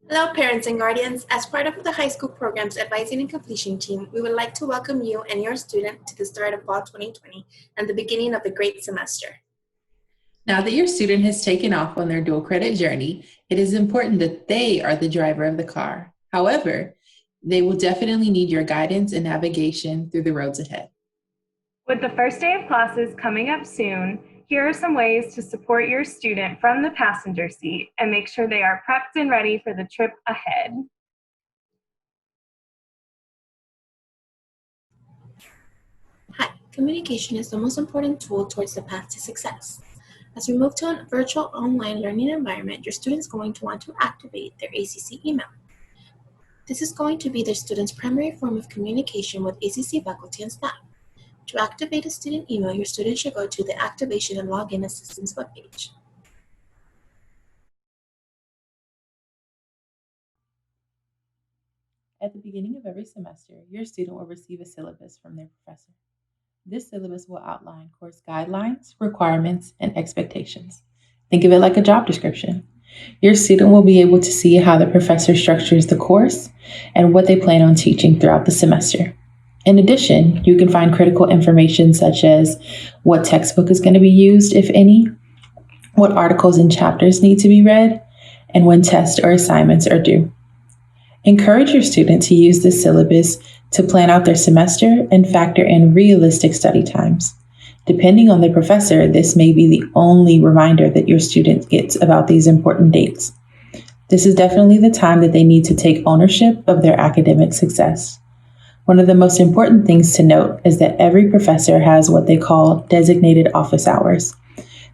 Hello, parents and guardians. As part of the high school program's advising and completion team, we would like to welcome you and your student to the start of fall 2020 and the beginning of the great semester. Now that your student has taken off on their dual credit journey, it is important that they are the driver of the car. However, they will definitely need your guidance and navigation through the roads ahead. With the first day of classes coming up soon, here are some ways to support your student from the passenger seat and make sure they are prepped and ready for the trip ahead. Hi, communication is the most important tool towards the path to success. As we move to a virtual online learning environment, your student is going to want to activate their ACC email. This is going to be their student's primary form of communication with ACC faculty and staff. To activate a student email, your student should go to the Activation and Login Assistance webpage. At the beginning of every semester, your student will receive a syllabus from their professor. This syllabus will outline course guidelines, requirements, and expectations. Think of it like a job description. Your student will be able to see how the professor structures the course and what they plan on teaching throughout the semester. In addition, you can find critical information such as what textbook is going to be used, if any, what articles and chapters need to be read, and when tests or assignments are due. Encourage your student to use this syllabus to plan out their semester and factor in realistic study times. Depending on the professor, this may be the only reminder that your student gets about these important dates. This is definitely the time that they need to take ownership of their academic success. One of the most important things to note is that every professor has what they call designated office hours.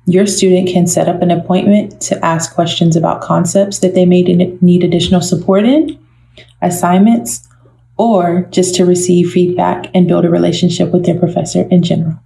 Your student can set up an appointment to ask questions about concepts that they may need additional support in, assignments, or just to receive feedback and build a relationship with their professor in general.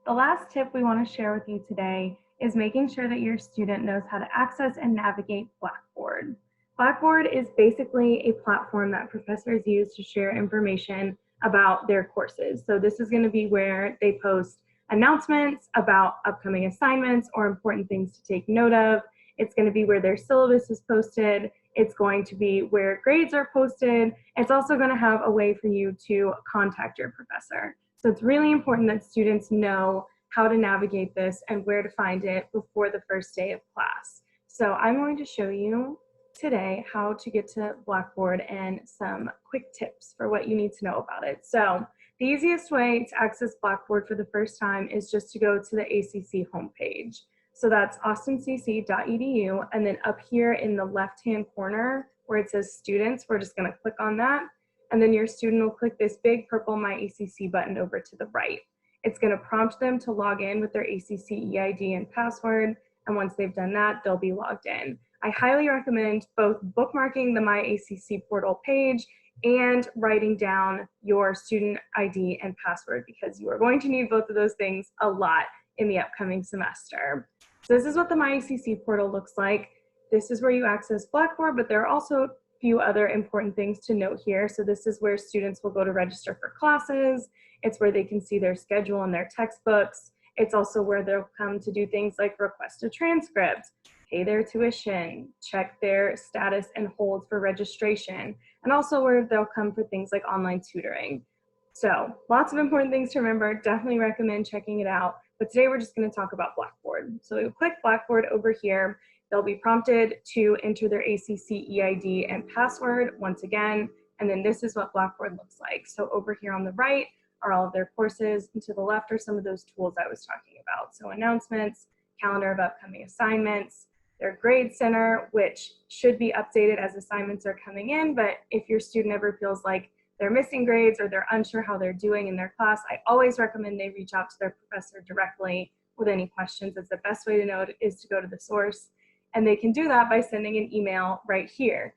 The last tip we want to share with you today is making sure that your student knows how to access and navigate Blackboard. Blackboard is basically a platform that professors use to share information about their courses. So this is going to be where they post announcements about upcoming assignments or important things to take note of. It's going to be where their syllabus is posted. It's going to be where grades are posted. It's also going to have a way for you to contact your professor. So it's really important that students know how to navigate this and where to find it before the first day of class. So I'm going to show you today how to get to Blackboard and some quick tips for what you need to know about it. So the easiest way to access Blackboard for the first time is just to go to the ACC homepage. So that's austincc.edu, and then up here in the left-hand corner where it says students, we're just going to click on that, and then your student will click this big purple My ACC button over to the right. It's going to prompt them to log in with their ACC EID and password, and once they've done that, they'll be logged in. I highly recommend both bookmarking the My ACC portal page and writing down your student ID and password, because you are going to need both of those things a lot in the upcoming semester. So this is what the My ACC portal looks like. This is where you access Blackboard, but there are also a few other important things to note here. So this is where students will go to register for classes. It's where they can see their schedule and their textbooks. It's also where they'll come to do things like request a transcript, pay their tuition, check their status and hold for registration, and also where they'll come for things like online tutoring. So lots of important things to remember. Definitely recommend checking it out. But today we're just going to talk about Blackboard. So you'll click Blackboard over here. They'll be prompted to enter their ACC EID and password once again. And then this is what Blackboard looks like. So over here on the right are all of their courses, and to the left are some of those tools I was talking about. So announcements, calendar of upcoming assignments, their grade center, which should be updated as assignments are coming in. But if your student ever feels like they're missing grades or they're unsure how they're doing in their class, I always recommend they reach out to their professor directly with any questions. It's the best way to know it is to go to the source. And they can do that by sending an email right here.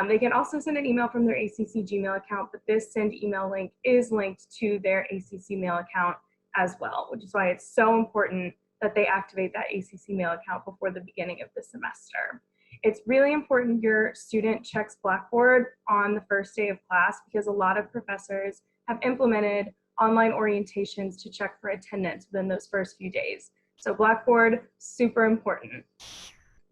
They can also send an email from their ACC Gmail account, but this send email link is linked to their ACCMail account as well, which is why it's so important that they activate that ACCMail account before the beginning of the semester. It's really important your student checks Blackboard on the first day of class, because a lot of professors have implemented online orientations to check for attendance within those first few days. So Blackboard, super important.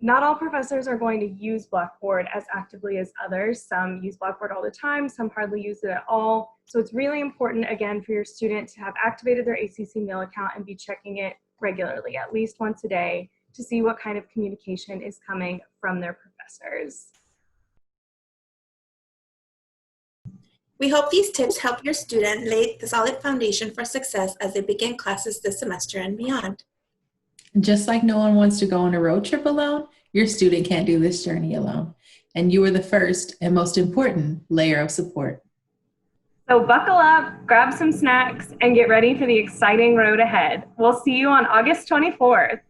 Not all professors are going to use Blackboard as actively as others. Some use Blackboard all the time, some hardly use it at all. So it's really important, again, for your student to have activated their ACCMail account and be checking it regularly, at least once a day, to see what kind of communication is coming from their professors. We hope these tips help your student lay the solid foundation for success as they begin classes this semester and beyond. Just like no one wants to go on a road trip alone, your student can't do this journey alone. And you are the first and most important layer of support. So buckle up, grab some snacks, and get ready for the exciting road ahead. We'll see you on August 24th.